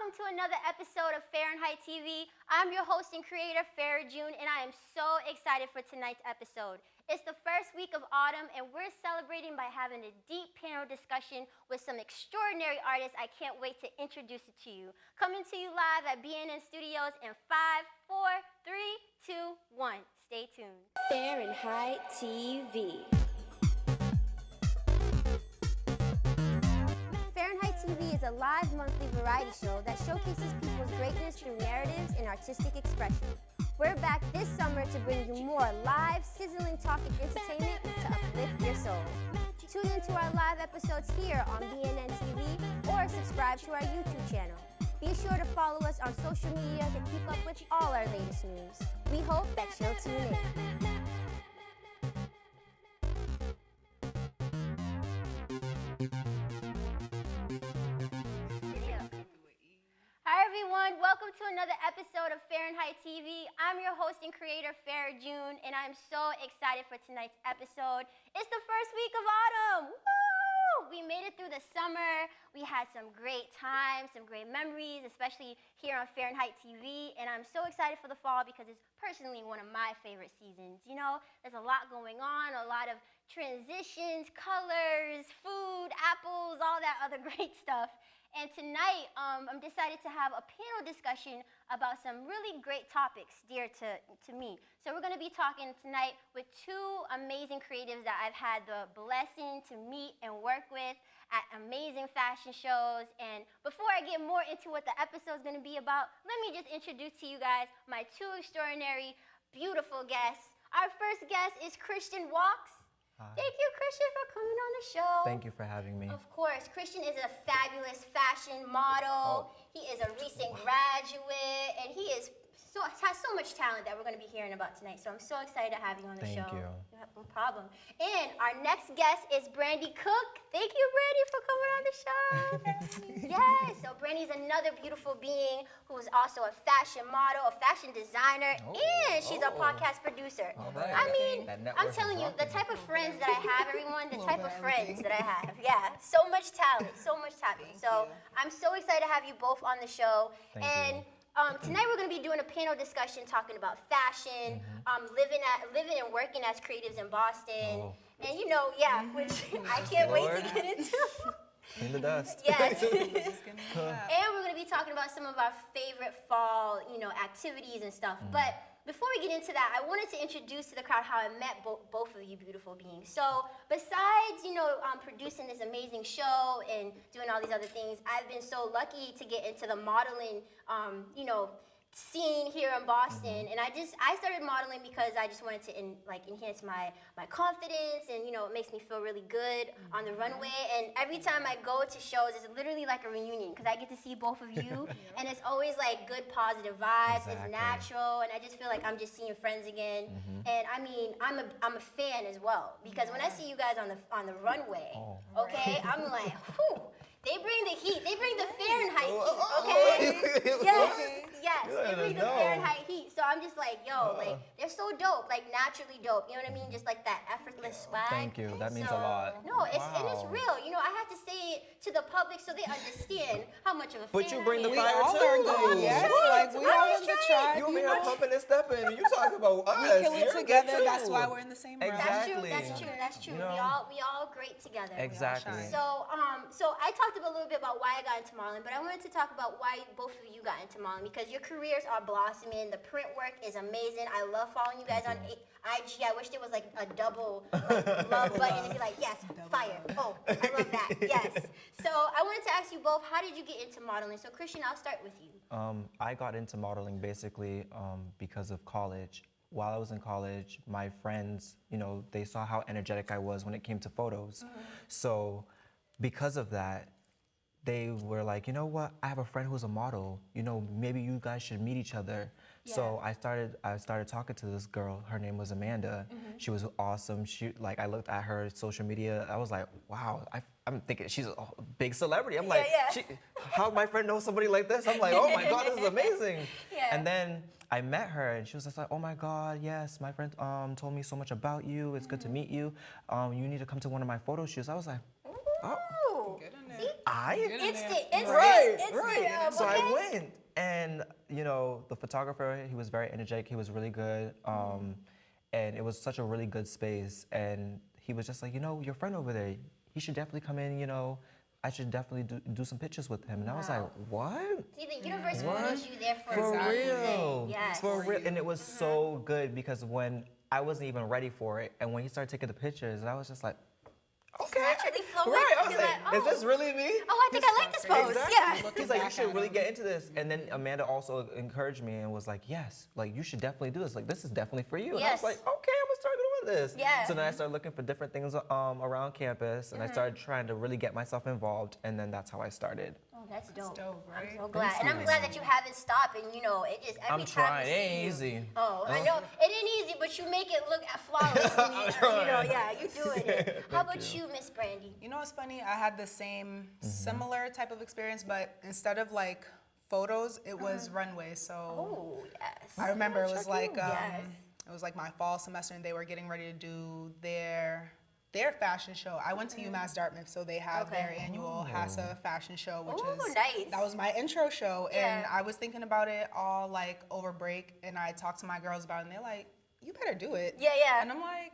welcome to another episode of Fahrenheit TV. I'm your host and creator, Farrah June, and I am so excited for tonight's episode. It's the first week of autumn, and we're celebrating by having a deep panel discussion with some extraordinary artists. I can't wait to introduce it to you. Coming to you live at BNN Studios in 5, 4, 3, 2, 1. Stay tuned. Fahrenheit TV. Fahrenheit TV is a live monthly variety show that showcases people's greatness through narratives and artistic expression. We're back this summer to bring you more live, sizzling talk and entertainment to uplift your soul. Tune into our live episodes here on BNN TV or subscribe to our YouTube channel. Be sure to follow us on social media to keep up with all our latest news. We hope that you'll tune in. Hi everyone, welcome to another episode of Fahrenheit TV. I'm your host and creator, Farrah June, and I'm so excited for tonight's episode. It's the first week of autumn. Woo! We made it through the summer. We had some great times, some great memories, especially here on Fahrenheit TV, and I'm so excited for the fall because it's personally one of my favorite seasons. You know, there's a lot going on, a lot of transitions, colors, food, apples, all that other great stuff. And tonight, I'm decided to have a panel discussion about some really great topics dear to me. So we're going to be talking tonight with two amazing creatives that I've had the blessing to meet and work with at amazing fashion shows. And before I get more into what the episode is going to be about, let me just introduce to you guys my two extraordinary, beautiful guests. Our first guest is Christian Walkes. Thank you, Christian, for coming on the show. Thank you for having me. Of course. Christian is a fabulous fashion model. He is a recent graduate, and he has so much talent that we're going to be hearing about tonight. So I'm so excited to have you on the show. Thank you. No problem. And our next guest is Brandi Cook. Thank you, Brandi, for coming on the show. Yes. So Brandi's another beautiful being who is also a fashion model, a fashion designer, and she's a podcast producer. Right. I mean, I'm telling you, the type of friends that I have, everyone, the type of friends that I have. Yeah, so much talent, so much talent. So I'm so excited to have you both on the show. Thank you. Tonight we're going to be doing a panel discussion talking about fashion, living and working as creatives in Boston, and which I can't wait to get into. In the dust. Yes. And we're going to be talking about some of our favorite fall, activities and stuff. But before we get into that, I wanted to introduce to the crowd how I met both of you beautiful beings. So besides, producing this amazing show and doing all these other things, I've been so lucky to get into the modeling, scene here in Boston. And I started modeling because I just wanted to enhance my confidence, and it makes me feel really good on the runway. And every time I go to shows, it's literally like a reunion because I get to see both of you, and it's always like good positive vibes. Exactly. It's natural, and I just feel like I'm just seeing friends again. And I mean, I'm a fan as well because when I see you guys on the runway, okay, I'm like, whew. They bring the heat. They bring the Fahrenheit heat, okay? Yes, they bring the Fahrenheit heat. So I'm just like, they're so dope, like naturally dope. You know what I mean? Just like that effortless swag. Thank you. That means a lot. No, and it's real. I have to say it to the public so they understand how much of a fan But you bring the I am. fire too. Yes, like we all in the tribe. You over here pumping and stepping, and you talk about us. We kill it You're together. good That's too. why we're in the same room. Exactly. That's true. We all great together. Exactly. So I talked a little bit about why I got into modeling, but I wanted to talk about why both of you got into modeling because your careers are blossoming. The print work is amazing. I love following you guys on IG. I wish there was like a double love button and be like, yes, fire. Oh, I love that. Yes. So I wanted to ask you both, how did you get into modeling? So Christian, I'll start with you. I got into modeling basically because of college. While I was in college, my friends, they saw how energetic I was when it came to photos. So because of that, they were like, you know what? I have a friend who's a model. Maybe you guys should meet each other. Yeah. So I started talking to this girl. Her name was Amanda. She was awesome. I looked at her social media. I was like, wow. I'm thinking she's a big celebrity. I'm like, how my friend knows somebody like this? I'm like, oh my God, this is amazing. And then I met her, and she was just like, oh my God, yes, my friend told me so much about you. It's good to meet you. You need to come to one of my photo shoots. I was like, oh. Instant. Right. So Okay. I went, and the photographer, he was very energetic. He was really good, and it was such a really good space. And he was just like, your friend over there, he should definitely come in. I should definitely do some pictures with him. And I was like, what? See, the universe wants you there for For a real. reason. Yes. For real. And it was so good because when I wasn't even ready for it, and when he started taking the pictures, and I was just like, okay. Naturally flowing. Right. I was You're like, is this really me? Oh, I think I like this pose. Exactly. Yeah. He's like, you should really get into this. And then Amanda also encouraged me and was like, yes, like you should definitely do this. Like this is definitely for you. And I was Yes. like, okay, I'm gonna start doing this. Yeah. So then I started looking for different things around campus, and I started trying to really get myself involved, and then that's how I started. Oh, that's dope. dope, right? I'm so glad. And I'm glad that you haven't stopped, and it just every I'm time trying. we It see ain't you- easy. Oh, I know. It ain't easy, but you make it look flawless. Yeah, you're doing it. How about you, Miss Brandi? You know what's funny? I had the same similar type of experience, but instead of like photos, it was runways. So Oh, yes. I remember it was like Yes. it was like my fall semester, and they were getting ready to do their fashion show. I went to UMass Dartmouth, so they have their annual HASA fashion show, which Ooh, is nice. that was my intro show, and Yeah. I was thinking about it all like over break, and I talked to my girls about it, and they're like, "You better do it." Yeah, yeah. And I'm like,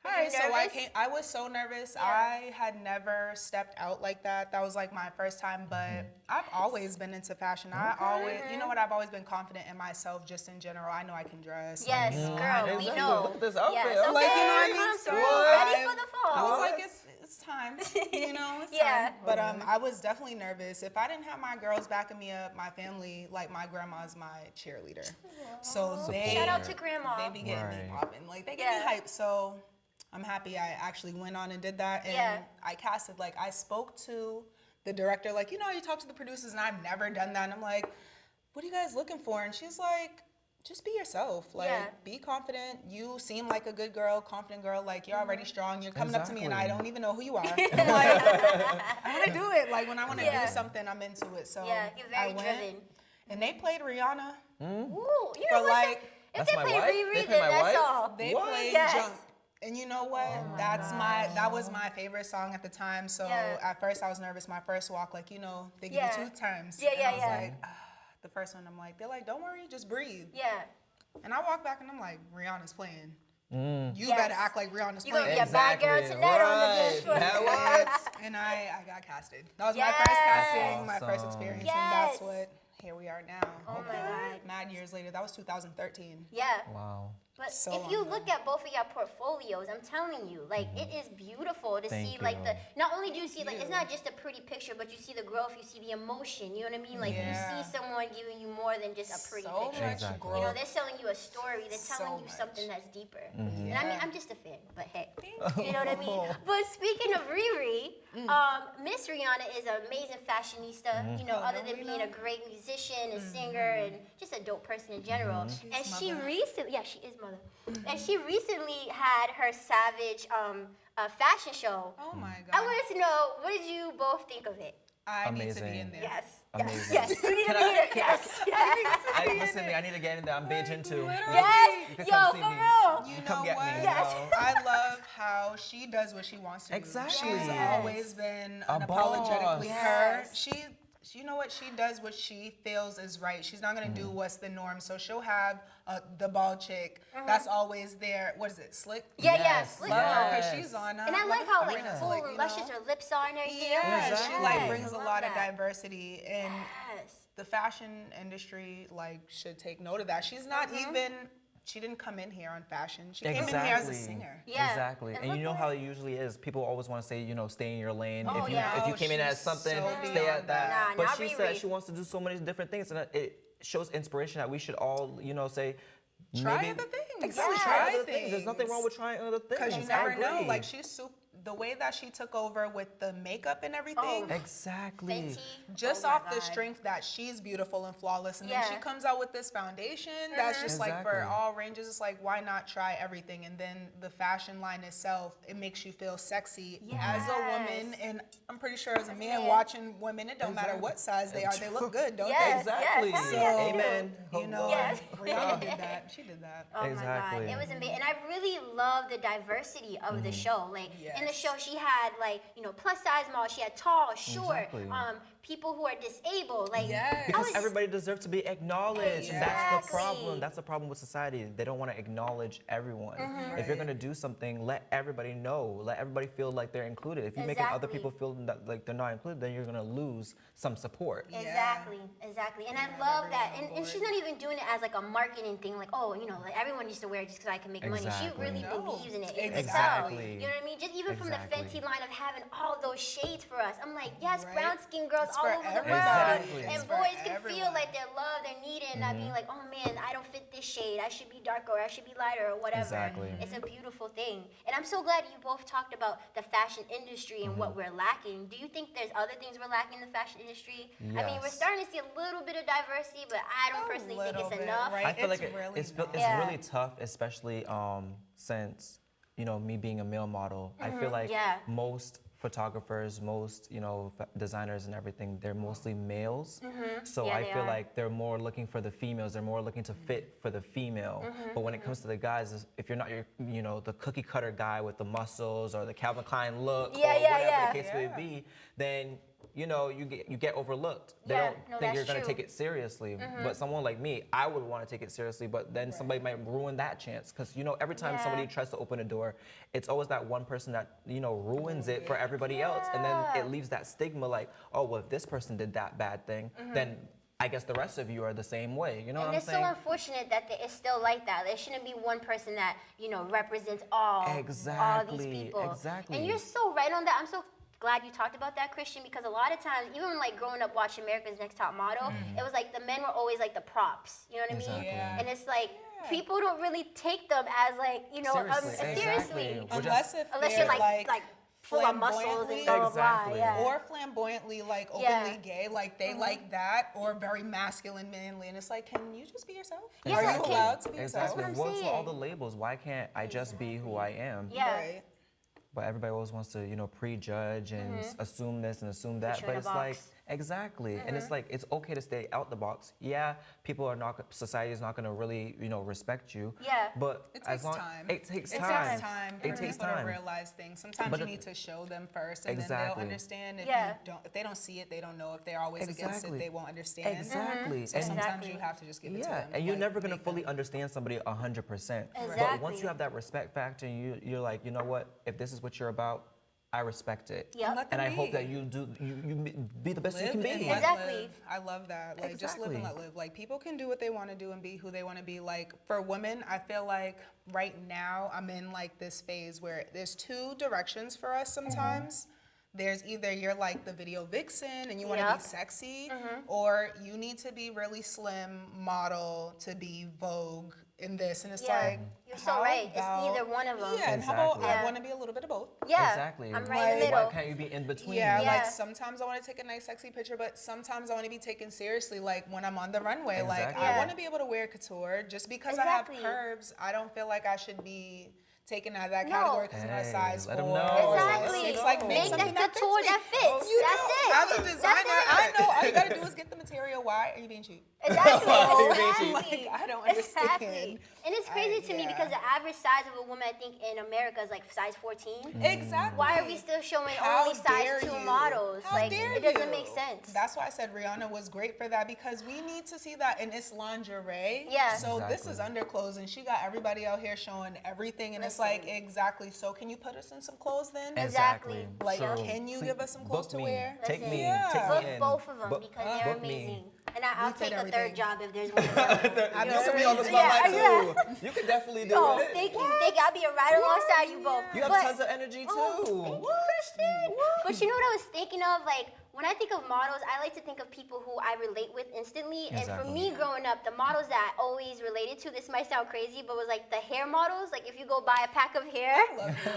Were all you right, so nervous? I was so nervous. Yeah. I had never stepped out like that. That was like my first time, but I've always been into fashion. I've always been confident in myself just in general. I know I can dress. Yes, girl, we know. Look at this outfit. Yes, I'm okay, like, you know what I mean? come So through. Ready for the fall. I was like, it's time. It's Yeah. time. But I was definitely nervous. If I didn't have my girls backing me up, my family, like my grandma's my cheerleader. So they Shout out to Grandma. they be getting me Right. popping. Like they get me Yeah. hyped. So I'm happy I actually went on and did that. And Yeah. I casted, like I spoke to the director, like, you talk to the producers, and I've never done that. And I'm like, what are you guys looking for? And she's like, just be yourself. Like, Yeah. be confident. You seem like a good girl, confident girl. Like, you're already strong. You're coming up to me, and I Exactly. don't even know who you are. I'm like, I want to do it. Like, when I want to Yeah. do something, I'm into it. So Yeah, you're very I went, driven. and they played Rihanna. Ooh, you For know what? like- If That's they my play wife? Riri, They play then my that's wife? all. They What? played Yes. Jump. And you know what? That was my favorite song at the time. So Yeah. at first I was nervous. My first walk, like, they give Yeah. you 2 times. Yeah, and yeah, I was yeah. like, the first one, I'm like, they're like, don't worry, just breathe. Yeah. And I walk back and I'm like, Rihanna's playing. You Yes. better act like Rihanna's You gonna playing. be a bad girl tonight on the dance floor. Now what? And I got casted. That was my first casting, my first Awesome. experience, Yes. and that's what. Here we are now. Oh my God. Mad years later. That was 2013. Yeah. Wow. But So if long you ago. look at both of your portfolios, I'm telling you, like it is beautiful to Thank see like you. not only do you see like it's not just a pretty picture, but you see the growth, you see the emotion, you know what I mean? Like Yeah. you see someone giving you more than just a pretty So picture. much Exactly. You know, growth. they're selling you a story, they're telling So you much. something that's deeper. Mm-hmm. And I mean, Yeah. I'm just a fan, but hey, you know what I mean? But speaking of Riri, Miss Rihanna is an amazing fashionista, Mm-hmm. you know, Oh, other don't than we being know? a great musician and singer and just a dope person in general. Mm-hmm. And she mother. recently, yeah, she is mother. And she recently had her Savage fashion show. Oh my I God. wanted to know, what did you both think of it? I need to be Amazing. in there. Yes. Amazing. Yes. You need to be here. Yes. Listen, I need to get in there. I'm binging too. Yes. You can Yo, come see for me. real. You Come know get what? me. Yes. I love how she does what she wants to do. Exactly. She's Yes. always been A unapologetically boss. her. Yes. You know what? She does what she feels is right. She's not gonna do what's the norm. So she'll have the bald chick that's always there. What is it? Slick. Yeah, Yes, Slick Love her Girl. because she's on. And I like how like Arena, full like, and you luscious know? her lips are and everything. Yeah, Exactly. she like Yes. brings a Love lot of that. diversity, and Yes. the fashion industry like should take note of that. She's not even. She didn't come in here on fashion. She came in here as a singer. Yeah. Exactly. And you know how it usually is. People always want to say, stay in your lane. Oh, if you yeah. if you Oh, came in as she's something, so stay beyond at that. that. Nah, but not she Riri. said she wants to do so many different things, and it shows inspiration that we should all, say, Try maybe, other things. Exactly. Yes. Try Try other things. There's nothing wrong with trying other things. Because you I never know. agree. Like the way that she took over with the makeup and everything. Oh. Exactly. Fenty. Just Oh my off the God. strength that she's beautiful and flawless, and Yeah. then she comes out with this foundation that's just like for Exactly. all ranges. It's like, why not try everything? And then the fashion line itself, it makes you feel sexy as a woman, Yes. and I'm pretty sure as a man man. watching women, it don't matter Exactly. what size they are, they look good, don't Yes. Exactly. yes, yes. Amen. they? Yes. Rihanna did that. She did that. Oh my Exactly. God, it was amazing, and I really love the diversity of the show. Like in the Yes. show she had like, plus size models, she had tall, short, Exactly. people who are disabled. Like, Because everybody deserves to be acknowledged. Exactly. That's the problem. That's the problem with society. They don't want to acknowledge everyone. If you're going to do something, let everybody know. Let everybody feel like they're included. If you're making other people feel that, like they're not included, then you're going to lose some support. Exactly. And I love that. And she's not even doing it as like a marketing thing, like, like everyone used to wear it just because I can make money. She really believes in it. Exactly. You know what I mean? Just even from the Fenty line of having all those shades for us. I'm like, yes, brown skin girls all over the world. And boys can feel like they're loved, they're needed, and not being like, oh man, I don't fit this shade. I should be darker, or I should be lighter, or whatever. Exactly. It's a beautiful thing. And I'm so glad you both talked about the fashion industry and what we're lacking. Do you think there's other things we're lacking in the fashion industry? Yes. I mean, we're starting to see a little bit of diversity, but I don't personally think it's enough. I feel like it's really tough, especially since, me being a male model. I feel like most photographers, most, designers and everything, they're mostly males. So I feel like they're more looking for the females. They're more looking to fit for the female. But when it comes to the guys, if you're not the cookie cutter guy with the muscles or the Calvin Klein look or whatever the case may be, then you get overlooked. They don't think you're going to take it seriously. But someone like me, I would want to take it seriously, but then somebody might ruin that chance. Because, every time somebody tries to open a door, it's always that one person that, ruins it for everybody else. And then it leaves that stigma like, oh, well, if this person did that bad thing, then I guess the rest of you are the same way. You know what I'm saying? And it's so unfortunate that it's still like that. There shouldn't be one person that, represents all these people. Exactly. And you're so right on that. I'm so glad you talked about that, Christian, because a lot of times, even like growing up watching America's Next Top Model, it was like the men were always like the props, you know what I mean? Yeah. And it's like, people don't really take them as like, seriously. Unless you're like full of muscles and blah, blah, blah. Or flamboyantly, like openly gay, like they like that, or very masculine, manly. And it's like, can you just be yourself? Are you allowed to be yourself? Exactly. What's all the labels? Why can't I just be who I am? Right. But everybody always wants to, prejudge and assume this and assume that. But it's like, exactly. And it's like, it's okay to stay out the box. Yeah, society is not going to really, respect you. Yeah. But it takes time. It takes time. It takes time for people to realize things. Sometimes you need to show them first, and then they'll understand. If they don't see it, they don't know. If they're always against it, they won't understand. Exactly. So sometimes you have to just give it to them. And you're never going to fully understand somebody 100%. But once you have that respect factor, and you're like, you know what? If this is what you're about, I respect it. And I hope that you be the best you can be. Exactly. I love that. Like, just live and let live. Like, people can do what they want to do and be who they want to be. Like, for women, I feel like right now I'm in like this phase where there's two directions for us sometimes. There's either you're like the video vixen and you want to be sexy, or you need to be really slim model to be Vogue in this. And it's like, you're so right. It's either one of them. Yeah, and how about I want to be a little bit of both? Yeah, exactly. I'm right in the middle. Why can't you be in between? Yeah, like sometimes I want to take a nice sexy picture, but sometimes I want to be taken seriously. Like when I'm on the runway, like I want to be able to wear couture. Just because I have curves, I don't feel like I should be taken out of that category because I'm a size 4. Exactly. It's like make the couture that fits. That's it. As a designer, I know all you gotta do is get the material. Why are you being cheap? Exactly. Like, I don't understand. Exactly. And it's crazy to me because the average size of a woman, I think, in America is like size 14. Exactly. Why are we still showing only size 2 models? How dare you? It doesn't make sense. That's why I said Rihanna was great for that, because we need to see that in its lingerie. Yeah. So this is underclothes, and she got everybody out here showing everything, and it's like, exactly. So can you put us in some clothes then? Exactly. Like, can you give us some clothes to wear? Take me Book in. both of them because they're amazing. And I'll take a third job if there's one. You should be on the spotlight too. You can definitely do it. Thank you. I'll be right alongside you both. You have tons of energy too. Thank you, Christian. But you know what I was thinking of? Like, when I think of models, I like to think of people who I relate with instantly. And for me growing up, the models that I always related to, this might sound crazy, but was like the hair models. Like if you go buy a pack of hair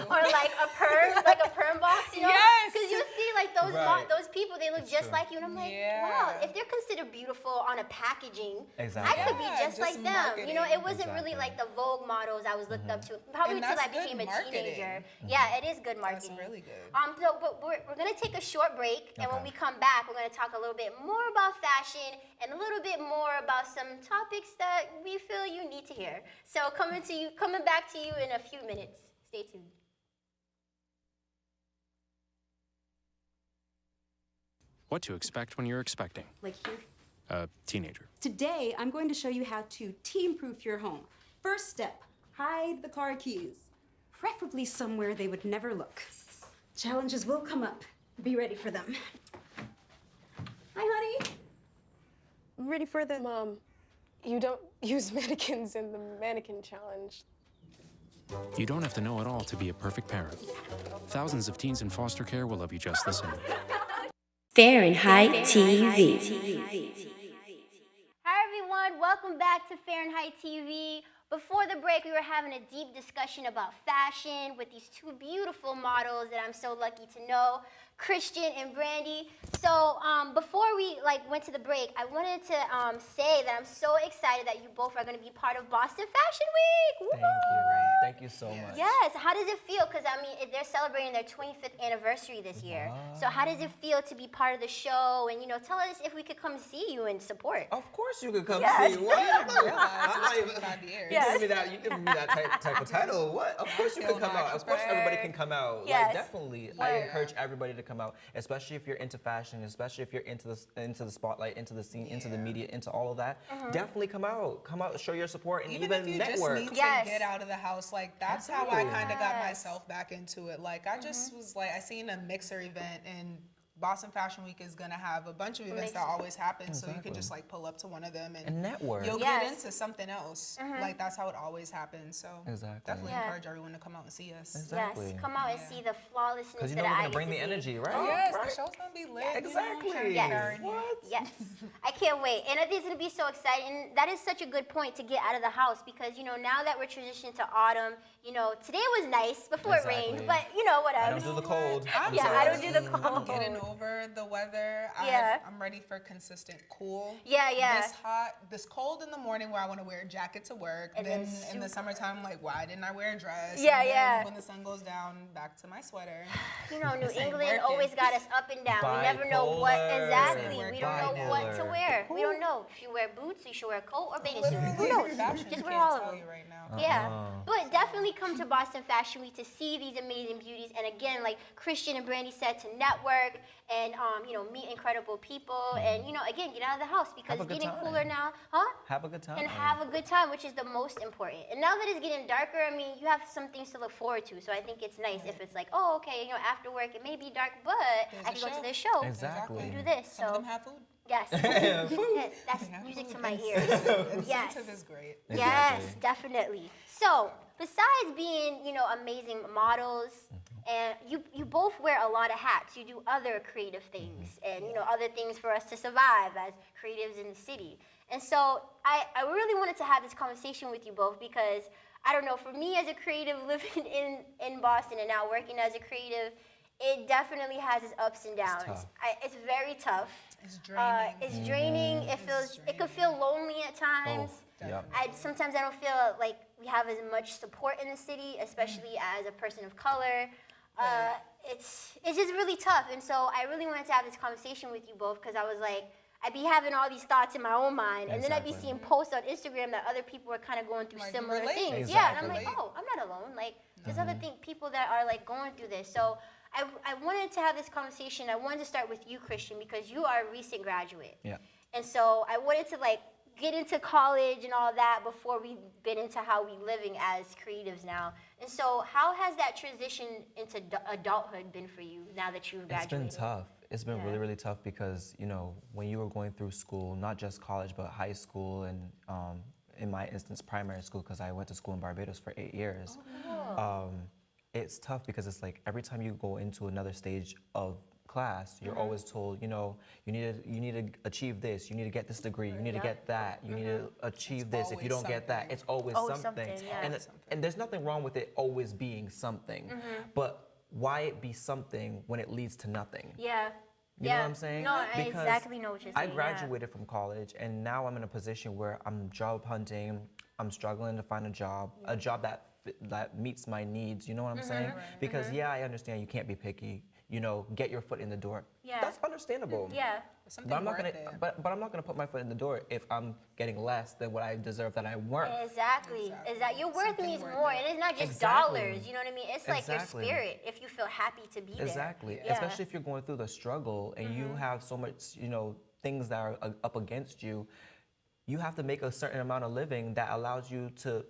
or like a perm box, you know? Because you see like those people, they look just like you. And I'm like, wow, if they're considered beautiful on a packaging, I could be just like them. You know, it wasn't really like the Vogue models I was looked up to. Probably until I became a teenager. Yeah, it is good marketing. That's really good. But we're going to take a short break. And when we come back, we're going to talk a little bit more about fashion and a little bit more about some topics that we feel you need to hear. So coming back to you in a few minutes. Stay tuned. what to expect when you're expecting Like here. a teenager. Today, I'm going to show you how to teen-proof your home. First step, hide the car keys. Preferably somewhere they would never look. Challenges will come up. Be ready for them. Hi, honey. Ready for the... Mom, you don't use mannequins in the mannequin challenge. You don't have to know it all to be a perfect parent. Thousands of teens in foster care will love you just the same. Fahrenheit TV. Hi everyone, welcome back to Fahrenheit TV. Before the break, we were having a deep discussion about fashion with these two beautiful models that I'm so lucky to know, Christian and Brandi. So before we went to the break, I wanted to say that I'm so excited that you both are going to be part of Boston Fashion Week. Thank you. Thank you so much. Yes. How does it feel? Because I mean, they're celebrating their 25th anniversary this year. Wow. So how does it feel to be part of the show? And tell us if we could come see you and support. Of course you could come Yes. see. What? I'm not even 5 years. Yes. You giving me that type of title. What? Of course you Feel could come my out. Of course everybody brag. can come out. Yes. Definitely. I encourage everybody to come out, especially if you're into fashion, especially if you're into the spotlight, into the scene, into the media, into all of that. Definitely come out. Come out, show your support, and even if you network. just need Yes. to get out of the house, that's how I kind of got myself back into it. I just was I seen a mixer event, and Boston Fashion Week is gonna have a bunch of events that always happen, so you can just pull up to one of them And network. You'll Yes. get into something else. That's how it always happens. So Exactly. definitely Yeah. encourage everyone to come out and see us. Exactly. Yes, come out and see the flawlessness Because that we're I gonna get bring to the see. energy, right? Oh, yes, Right. the show's gonna be lit. Exactly. Yes. What? Yes, I can't wait. And I think it's going to be so exciting. And that is such a good point to get out of the house because, now that we're transitioning to autumn, today was nice before it rained, Exactly. but whatever. I don't do the cold. I'm Yeah, sorry. I don't do the I'm cold. getting over the weather. Yeah. I'm ready for consistent cool. Yeah. This cold in the morning where I want to wear a jacket to work. And then then in the summertime, why didn't I wear a dress? Yeah, and then yeah. when the sun goes down, back to my sweater. New This ain't England working. always got us up and down. We never know what Bipolar. exactly. This ain't We don't know working. what to Bipolar. wear. We don't know. If you wear boots, you should wear a coat or bathing suit. Who Literally, knows? fashion Just wear can't all of tell them. you right now. Yeah, but definitely come to Boston Fashion Week to see these amazing beauties, and again, like Christian and Brandi said, to network and meet incredible people, and again, get out of the house because Have a it's good getting time. cooler now, huh? Have a good time. And have a good time, which is the most important. And now that it's getting darker, I mean, you have some things to look forward to. So I think it's nice if it's after work it may be dark, but I can go to this show Exactly. and do this. Some of So them have food. yes, that's music to my ears. Yes. Incentive is great. Yes, definitely. So, besides being, amazing models, and you both wear a lot of hats. You do other creative things, and other things for us to survive as creatives in the city. And so, I really wanted to have this conversation with you both because I don't know, for me as a creative living in Boston and now working as a creative, it definitely has its ups and downs. tough. It's very tough. It's draining. It's draining. It can feel lonely at times. Yep. Sometimes I don't feel like we have as much support in the city, especially as a person of color. It's just really tough, and so I really wanted to have this conversation with you both because I was like, I'd be having all these thoughts in my own mind, and then I'd be Exactly. seeing posts on Instagram that other people are kind of going through Like, similar relate. things. Yeah, and I'm Exactly. like, oh, I'm not alone. Like, there's other people that are going through this. So I wanted to have this conversation. I wanted to start with you, Christian, because you are a recent graduate. Yeah. And so I wanted to get into college and all that before we get into how we living as creatives now. And so how has that transition into adulthood been for you now that you've graduated? It's been tough. It's been really, really tough because, when you were going through school, not just college, but high school and, in my instance, primary school, because I went to school in Barbados for 8 years. It's tough because it's like every time you go into another stage of class, you're always told, you need to achieve this, you need to get this degree, you need to get that, you need to achieve this. If you don't get that, it's always something. yeah. And there's nothing wrong with it always being something, but why it be something when it leads to nothing? Yeah. You know what I'm saying? No, I Because exactly know what you're I saying. graduated from college, and now I'm in a position where I'm job hunting. I'm struggling to find a job that meets my needs. You know what I'm saying? Because I understand you can't be picky. Get your foot in the door. Yeah. That's understandable. Yeah. Something But I'm not worth gonna. it. But I'm not gonna put my foot in the door if I'm getting less than what I deserve that I work. Exactly. Your worth Something means worth more. it. And it's not just Exactly. dollars, you know what I mean? It's like Exactly. your spirit, if you feel happy to be there. Exactly. Yeah. Especially if you're going through the struggle and you have so much, things that are up against you. You have to make a certain amount of living that allows you to,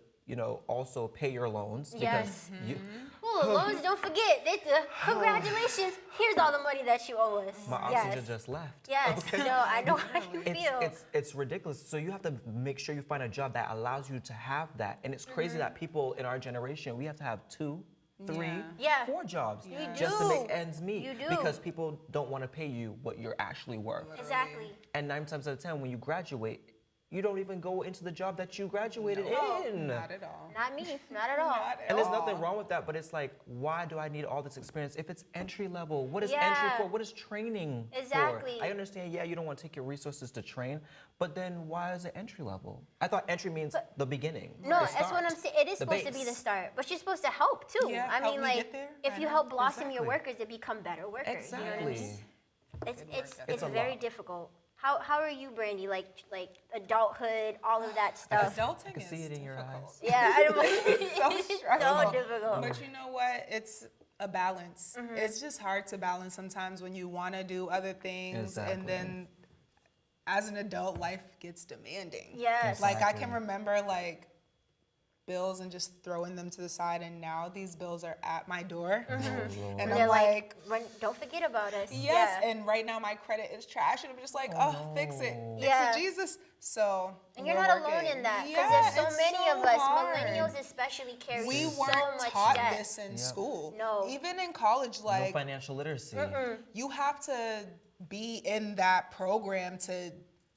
also pay your loans. Yes. Because you, Ooh, loans, don't forget. Congratulations. Here's all the money that you owe us. my oxygen just left. Yes. No, I know how you feel. It's ridiculous. So you have to make sure you find a job that allows you to have that. And it's crazy that people in our generation, we have to have 2, 3, Yeah. 4 jobs You just do. to make ends meet. You do. Because people don't want to pay you what you're actually worth. Exactly. And 9 times out of 10, when you graduate, you don't even go into the job that you graduated in. Not at all. Not me. Not at all. And there's nothing wrong with that, but it's like, why do I need all this experience if it's entry level? What is entry Yeah. for? What is training Exactly. for? I understand, you don't want to take your resources to train, but then why is it entry level? I thought entry means the beginning. No, the that's what I'm start, saying. It is the supposed to be the base. start, but you're supposed to help too. Yeah, I help mean, me like, get there. if I you know. help blossom your Exactly. workers, they become better workers. You know what I Exactly. mean? It's It's a very lot. difficult. How are you, Brandi? Like adulthood, all of that stuff. Adulting I can see is it in your difficult. eyes. Yeah, I don't know. It's so It's so stressful. difficult. But you know what? It's a balance. It's just hard to balance sometimes when you want to do other things Exactly. and then as an adult, life gets demanding. Yes. Like I Exactly. can remember bills and just throwing them to the side, and now these bills are at my door. Lord. And And I'm they're like, don't forget about us. yes, Yeah. and right now my credit is trash, and I'm just like, oh, fix it. Fix Yeah. it, Jesus. So And you're we're not alone working. in that, because Yeah, there's so it's many so of us, hard. millennials especially, carry We so weren't much taught debt. this in school. No. Even in college, No like financial literacy. you have to be in that program to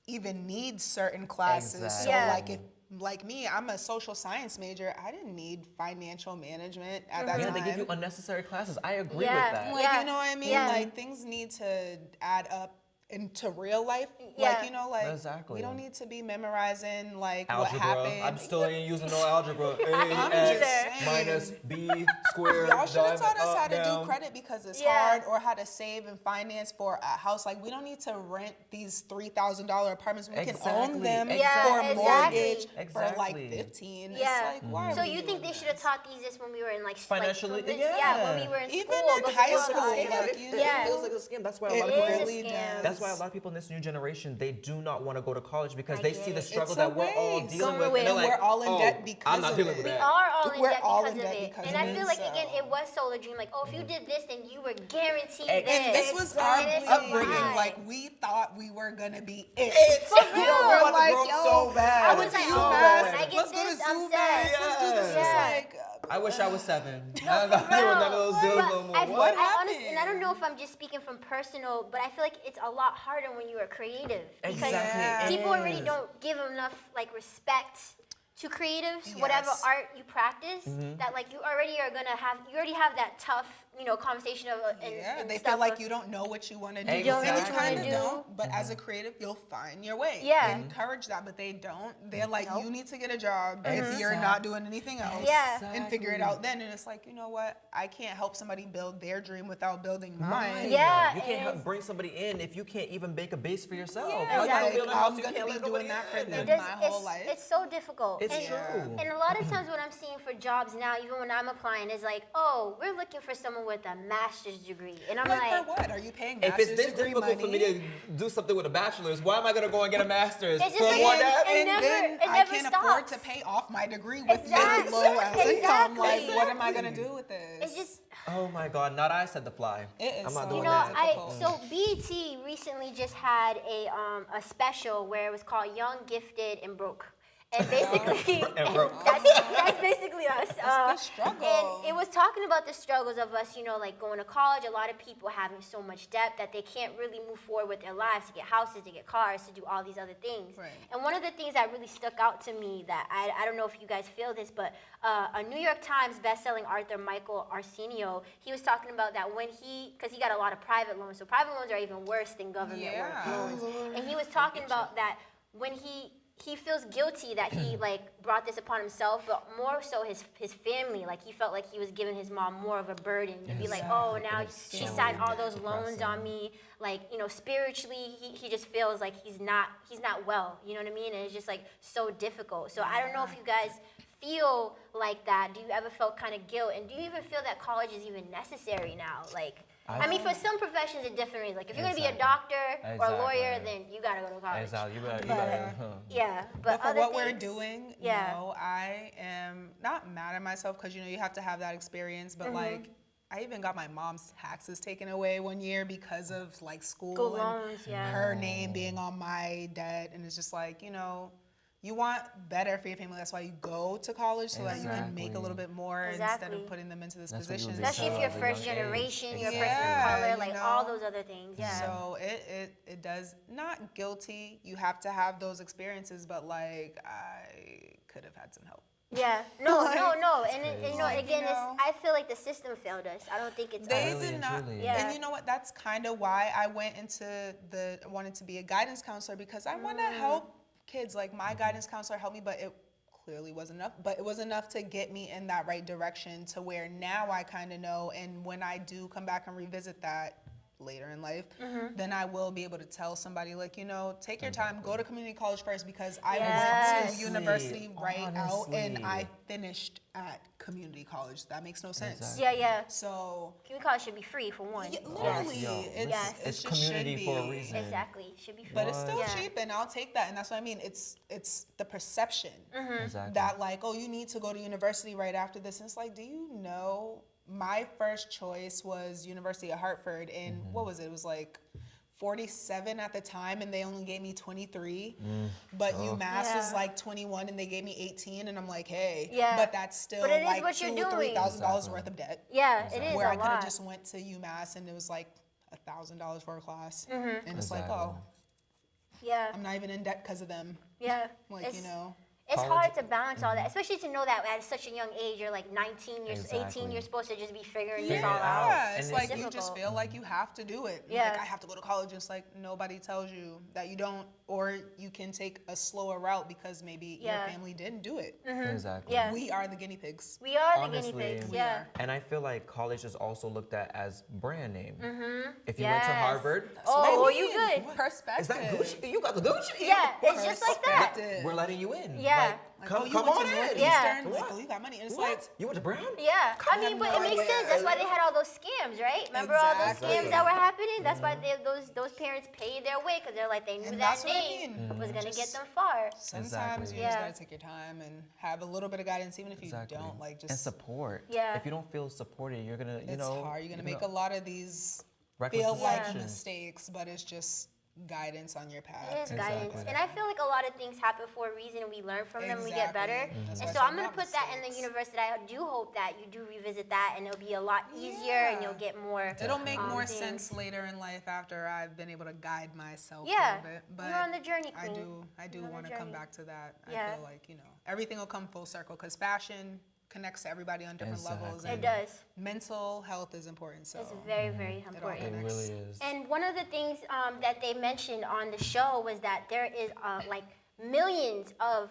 even need certain classes. Exactly. So Yeah. like me, I'm a social science major. I didn't need financial management at that Yeah, time. they give you unnecessary classes. I agree Yeah. with that. Like, Yeah. you know what I mean? Yeah. Like, things need to add up into real life. Yeah. Like, Exactly. we don't need to be memorizing, like, Algebra. what happened. I'm still ain't using no algebra. I'm A, just X saying. minus B squared. Y'all should have taught diamond, us how up, to down. do credit because it's Yeah. hard, or how to save and finance for a house. Like, we don't need to rent these $3,000 apartments. We can own Exactly. them Yeah, for a exactly. mortgage for like Exactly. 15. Yeah. It's like, why are So we you doing think they should have this? taught these when we were in like Financially, yeah, when we were in Even school. in but high before school, college. like, you Yeah. It feels like a scam. That's why a It lot of people. really is a does. scam. That's why a lot of people in this new generation, they do not want to go to college because I they get see the it. struggle It's that a we're all waste. dealing Going with. And they're with- like, We're all in oh, debt because I'm not of dealing it. with We that. are all in We're debt all because in of debt it. because And of I it, feel like, so- again, it was sold a dream. Like, oh, if you did this, then you were guaranteed And this. And this was our And it's upbringing. not. Like, we thought we were gonna be it. For real. We're about to Like, grow yo, so bad. I was like, so oh, bad. when I get Let's go this, to I'm Zoom sad. Let's do this. Yeah. It's like, I wish I was 7. I don't got to deal with none of those bills But no more. I, What? I honestly, and I don't know if I'm just speaking from personal, but I feel like it's a lot harder when you are creative because Exactly, it people already is. don't give enough respect to creatives, whatever Yes. art you practice. That you already are gonna have, you already have that tough, conversation of and they stuff feel like of- you don't know what you want to do. You don't know And what you you wanna kind of do. don't, but as a creative, you'll find your way. Yeah. Encourage that, but they don't. They're like, you need to get a job if you're not doing anything else. Yeah. And figure it out then. And it's like, you know what? I can't help somebody build their dream without building mine. Yeah, You it can't is. bring somebody in if you can't even make a base for yourself. Yeah, Like, you don't like, build a house, I'm you gonna can't be let doing nobody that for in. them. There's- my whole life. It's so difficult. It's and, true. And a lot of times what I'm seeing for jobs now, even when I'm applying, is like, oh, we're looking for someone with a master's degree. And I'm Like, like, for what? Are you paying If master's it's this degree difficult for me money? to do something with a bachelor's, why am I gonna go and get a master's? It's just For like- more that? it And never- then it I never can't afford stops. to pay off my degree with Exactly. very low as income. Like, Exactly. what am I gonna do with this? it's just, Oh my God, not I said the fly. It is I'm not so doing you know, that. so BET recently just had a special where it was called Young, Gifted, and Broke. And basically, And broke. that's basically us. the struggle. And it was talking about the struggles of us, going to college. A lot of people having so much debt that they can't really move forward with their lives to get houses, to get cars, to do all these other things. Right. And one of the things that really stuck out to me that I don't know if you guys feel this, but a New York Times bestselling author, Michael Arsenio, he was talking about that because he got a lot of private loans. So private loans are even worse than government Yeah. loans. And he was talking about that when he he feels guilty that he like brought this upon himself, but more so his family. Like he felt like he was giving his mom more of a burden to be like, oh, now she signed all those loans on me. Like, you know, spiritually, he just feels like he's not well. You know what I mean? And it's just like so difficult. So I don't know if you guys feel like that. Do you ever feel kind of guilt? And do you even feel that college is even necessary now? Like, I mean, for some professions, it differently. Like, if you're going to be a doctor or a lawyer, then you got to go to college. Exactly. You better. Yeah. But for other what we're things, doing, yeah. no, I am not mad at myself because, you know, you have to have that experience. But, like, I even got my mom's taxes taken away one year because of, like, school and loans, yeah. her name being on my debt. And it's just like, you know, you want better for your family. That's why you go to college, so that you can make a little bit more instead of putting them into this position. Especially if you're first generation, you're a person of color, like all those other things. Yeah. So it does, not guilty. You have to have those experiences, but like I could have had some help. Yeah, no, and you know, again, I feel like the system failed us. I don't think it's they us. did not. Yeah. And you know what? That's kind of why I went into wanted to be a guidance counselor, because I want to help kids. Like my guidance counselor helped me, but it clearly wasn't enough. But it was enough to get me in that right direction to where now I kind of know. And when I do come back and revisit that later in life, then I will be able to tell somebody, like, you know, take your time, go to community college first, because I went to university out and I finished at community college. That makes no sense. Yeah. So community college should be free for one. Literally, it's community for a reason. Exactly, should be free. But it's still cheap, and I'll take that. And that's what I mean. It's the perception that like, oh, you need to go to university right after this. And it's like, do you know? My first choice was University of Hartford, and what was it? It was like 47 at the time, and they only gave me 23. But UMass was like 21, and they gave me 18, and I'm like, hey, but that's still like $2,000-$3,000 worth of debt. Yeah, it is where I a could have lot. just went to UMass, and it was like $1,000 for a class, and it's like, oh, yeah, I'm not even in debt because of them. Yeah, like, you know. It's hard to balance all that, especially to know that at such a young age, you're like 19, you're 18, you're supposed to just be figuring this all out. Yeah, it's like you just feel like you have to do it. Yeah. Like, I have to go to college. It's like nobody tells you that you don't, or you can take a slower route because maybe your family didn't do it. Exactly. Yeah. We are the guinea pigs. We are Honestly, the guinea pigs, yeah. And I feel like college is also looked at as brand name. If you went to Harvard, oh, you good. Perspective. Is that Gucci? You got the Gucci? Yeah, it's just like that. We're letting you in. Yeah. Like, Come you went on to in. Northeastern. Like, oh, you got money. And it's like, You went to Brown? Yeah, I mean, but it makes sense. That's why they had all those scams, right? Remember all those scams that were happening? That's why those parents paid their way, because they're like, they knew that name was going to get them far. Sometimes you just got to take your time and have a little bit of guidance, even if you don't, like, just. And support. Yeah. If you don't feel supported, you're going to, you know. It's hard. You're going to make a lot of these feel like mistakes, but it's just guidance on your path. It is guidance. And I feel like a lot of things happen for a reason, and we learn from them, we get better. And so I'm going to put that in the university. I do hope that you do revisit that, and it'll be a lot easier, and you'll get more. It'll make more sense later in life after I've been able to guide myself a little bit. But you're on the journey, queen. I do want to come back to that. I feel like, you know, everything will come full circle, because fashion connects to everybody on different levels. And it does. Mental health is important. So it's very, very important. It really is. And one of the things that they mentioned on the show was that there is like millions of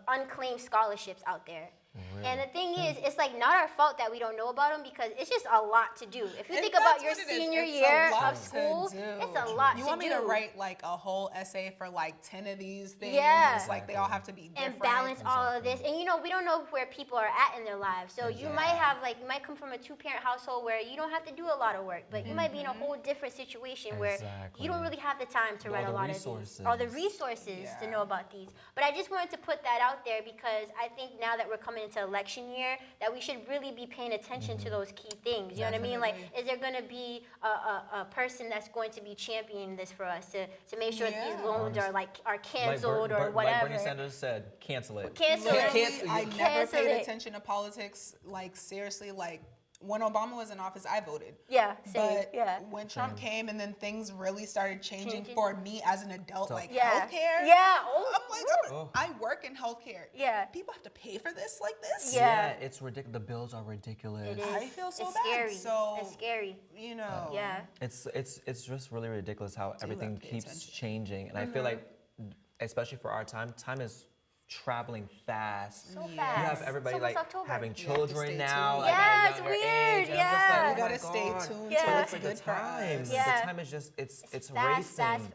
unclaimed scholarships out there. Really? And the thing is, it's like not our fault that we don't know about them, because it's just a lot to do. If you think about your senior year of school, it's a lot to do. You want me to write like a whole essay for like 10 of these things? Yeah. It's like they all have to be different. And balance all of this. And you know, we don't know where people are at in their lives. So you might have like, you might come from a 2-parent household where you don't have to do a lot of work, but you might be in a whole different situation where you don't really have the time to write a lot of these. Or the resources to know about these. But I just wanted to put that out there, because I think now that we're coming into election year, that we should really be paying attention to those key things. You know what I mean? Like, is there going to be a person that's going to be championing this for us to make sure that these loans are canceled or whatever? Like Bernie Sanders said, cancel it. Cancel it. I never paid attention to politics, like, seriously, like, when Obama was in office, I voted. Yeah, same. But when Trump came and then things really started changing for me as an adult, like healthcare. Yeah. I'm like, I work in healthcare. Yeah. People have to pay for this like this? Yeah. It's ridiculous. The bills are ridiculous. It is. I feel so it's bad. Scary. So, it's scary. You know. Yeah. It's just really ridiculous how everything keeps changing. And I feel like especially for our time is traveling fast. So fast. You have everybody It's like almost October. having You have to children stay now. tuned. Like, Yeah, at a it's younger weird, age, and I'm just yeah. like, You oh gotta my stay God. tuned Yeah. to what's Like good the for time. us. Yeah. The time is just it's Fast. racing.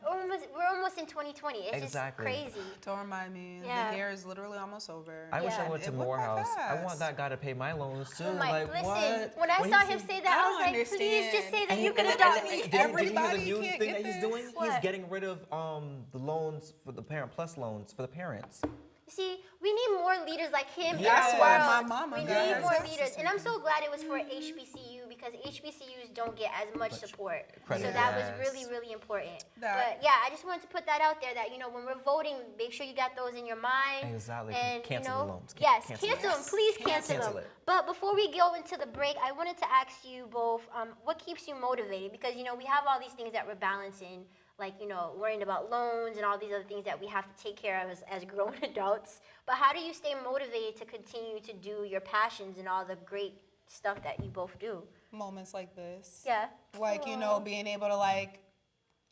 We're almost in 2020. It's Exactly. just crazy. Don't remind me. Yeah. The year is literally almost over. I wish I Yeah. went to It went by Morehouse. I want fast. that guy to pay my loans too. Oh my, like listen, what? when I he saw him said- say that, I was like, please just say that you can adopt me. Did you hear Everybody the new can't thing get that he's this. doing? He's What? getting rid of the loans for the Parent Plus loans for the parents. See, we need more leaders like him. in That's the why world. my mama We got need her more taxes leaders, and I'm taken. so glad it was for HBCU because HBCUs don't get as much support. credit. So that was Yes. really, really important. That- But yeah, I just wanted to put that out there that when we're voting, make sure you got those in your mind. Exactly. And Cancel the loans. Yes, Cancel cancel it. them. Please cancel Cancel them. it. But before we go into the break, I wanted to ask you both, what keeps you motivated? Because we have all these things that we're balancing, like worrying about loans and all these other things that we have to take care of as grown adults. But how do you stay motivated to continue to do your passions and all the great stuff that you both do? Moments like this. Yeah. Like, being able to like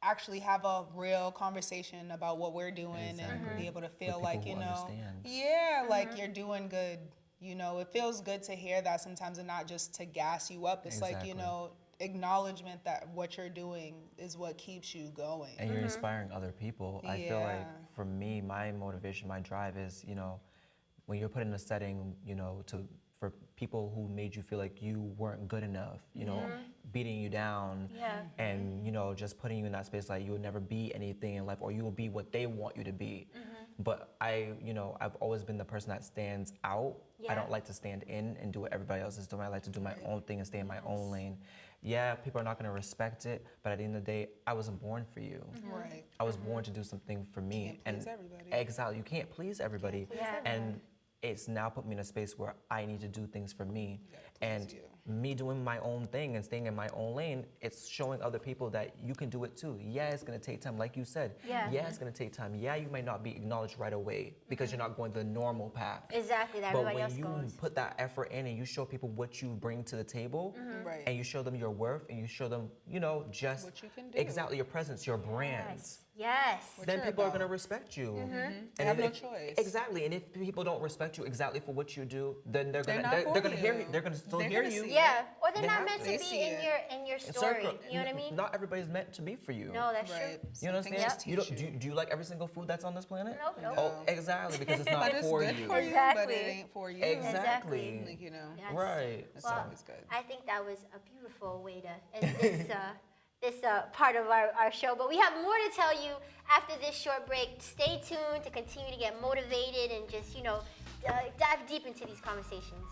actually have a real conversation about what we're doing and be able to feel With like, people who understand. like you're doing good. It feels good to hear that sometimes and not just to gas you up. It's Exactly. like, acknowledgement that what you're doing is what keeps you going. And you're inspiring other people. I feel like Yeah. for me, my motivation, my drive is, when you're put in a setting, for people who made you feel like you weren't good enough, beating you down, Yeah. and just putting you in that space like you will never be anything in life, or you will be what they want you to be. But I've always been the person that stands out. Yeah. I don't like to stand in and do what everybody else is doing. I like to do my own thing and stay in my own lane. Yeah, people are not going to respect it, but at the end of the day, I wasn't born for you. Right. I was born to do something for me. Can't please everybody. Exactly, you can't please everybody. Yeah. And it's now put me in a space where I need to do things for me. And you. me doing my own thing and staying in my own lane, it's showing other people that you can do it too. Yeah, it's gonna take time, like you said. Yeah. Yeah, it's gonna take time. Yeah, you might not be acknowledged right away because you're not going the normal path. Exactly, that But everybody else when you goes. put that effort in and you show people what you bring to the table, Right. and you show them your worth, and you show them, just What you can do. exactly your presence, your brand, Yes. then you're people are about. gonna respect you. They have no choice. Exactly, and if people don't respect you exactly for what you do, then they're They're gonna not they're for gonna hear you. you. They're gonna still They're hear gonna you. see Yeah. Or they're They not have meant to. to They be see it. in your It's story. circle- You know what I mean? Not everybody's meant to be for you. No, that's Right. true. You know what I'm Some saying? things You teach don't, do you like every single food that's on this planet? Nope, nope. Oh, exactly, because it's not But it's for good you. for you, Exactly. but it ain't for you. Exactly. Like, Yes. Right. It's Well, always good. I think that was a beautiful way to end this part of our show. But we have more to tell you after this short break. Stay tuned to continue to get motivated and just, dive deep into these conversations.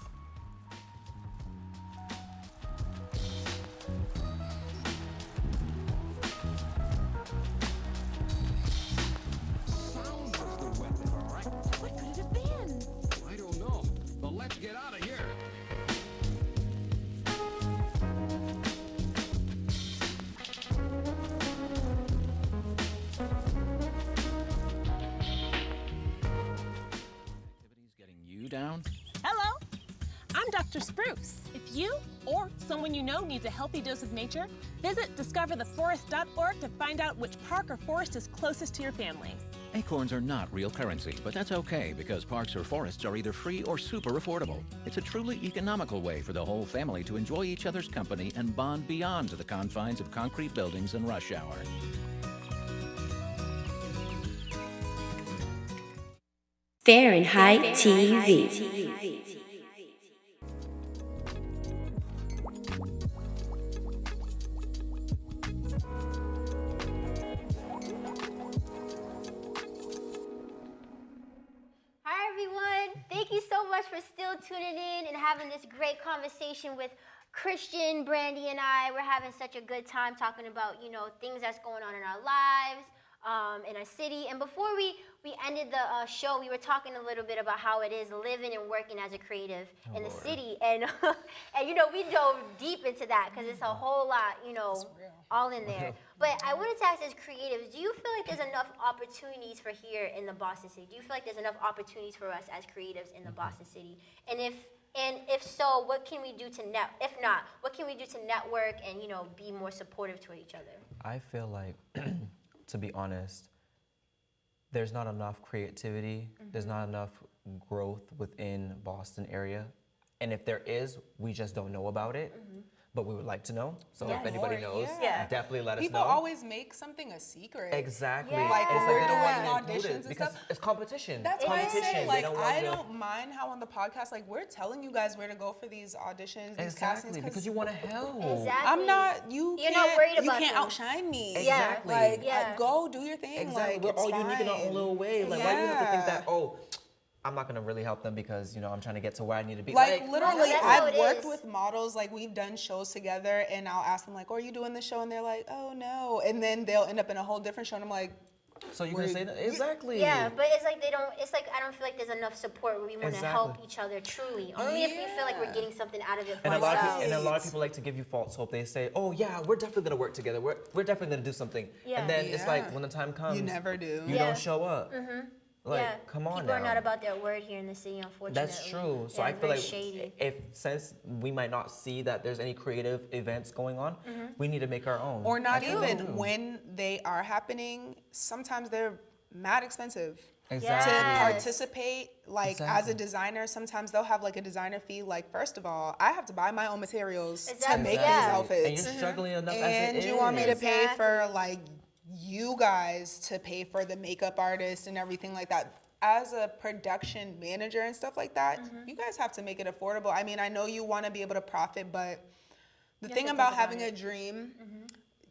What could it have been? I don't know, but let's get out of here. Activities getting you down? Hello, I'm Dr. Spruce. If you or someone you know needs a healthy dose of nature, visit discovertheforest.org to find out which park or forest is closest to your family. Acorns are not real currency, but that's okay because parks or forests are either free or super affordable. It's a truly economical way for the whole family to enjoy each other's company and bond beyond the confines of concrete buildings and rush hour. Fahrenheit TV. Hi, everyone. Thank you so much for still tuning in and having this great conversation with Christian, Brandi, and I. We're having such a good time talking about, things that's going on in our lives, in our city. And before we ended the show, we were talking a little bit about how it is living and working as a creative in the city. And, we dove deep into that because it's a whole lot, all in there. But I wanted to ask as creatives, do you feel like there's enough opportunities for here in the Boston city? Do you feel like there's enough opportunities for us as creatives in the Boston city? And if so, what can we do to if not, what can we do to network and, be more supportive toward each other? I feel like, to be honest, there's not enough creativity, there's not enough growth within Boston area. And if there is, we just don't know about it. But we would like to know. So if anybody knows, definitely let us know. People always make something a secret. Exactly. Yeah. Like, And it's we're they don't want doing you to include auditions it and because stuff. it's competition. That's It's why I competition. say, They like, don't want I you- don't mind how on the podcast, like, we're telling you guys where to go for these auditions, these castings. Exactly, because you want to help. Exactly. I'm not, You're not worried you about can't them. outshine me. Exactly. Like, Yeah. go do your thing. Exactly. Like, We're it's all unique in our fine. own little way. Like, why do you have to think that, Yeah. oh, I'm not going to really help them because, you know, I'm trying to get to where I need to be. Like, literally, that's how I've it worked is. with models, like, we've done shows together, and I'll ask them, like, oh, are you doing this show? And they're like, oh, no. And then they'll end up in a whole different show, and I'm like, So you're going to say that? Exactly. Yeah, but it's like I don't feel like there's enough support where we want to Exactly. help each other truly. Only if we feel like we're getting something out of it for And a lot ourselves. of people like to give you false hope. They say, "Oh yeah, we're definitely gonna work together. We're definitely gonna do something." Yeah. And then it's Yeah. like when the time comes, you never do. You Yeah. don't show up. Like, Yeah, come on people now. are not about their word here in the city, unfortunately. That's true. So Yeah, I feel very like shady. if since we might not see that there's any creative events going on, we need to make our own. Or not I feel we even do. when they are happening, sometimes they're mad expensive. Exactly. To Yes. participate, like as Exactly. a designer, sometimes they'll have like a designer fee. Like, first of all, I have to buy my own materials to Exactly. make Yeah. these outfits. And you're struggling enough And as it you want me to is. pay for like you guys to pay for the makeup artist and everything like that. As a production manager and stuff like that, you guys have to make it affordable. I mean, I know you want to be able to profit, but the thing about having a dream,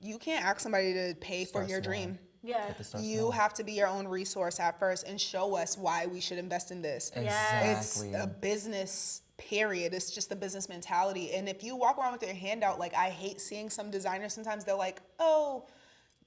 you can't ask somebody to pay for Start your small. dream. Yeah. Have to start You small. have to be your own resource at first and show us why we should invest in this. It's Exactly. a business, period. It's just a business mentality. And if you walk around with your hand out, like, I hate seeing some designers, sometimes they're like, oh,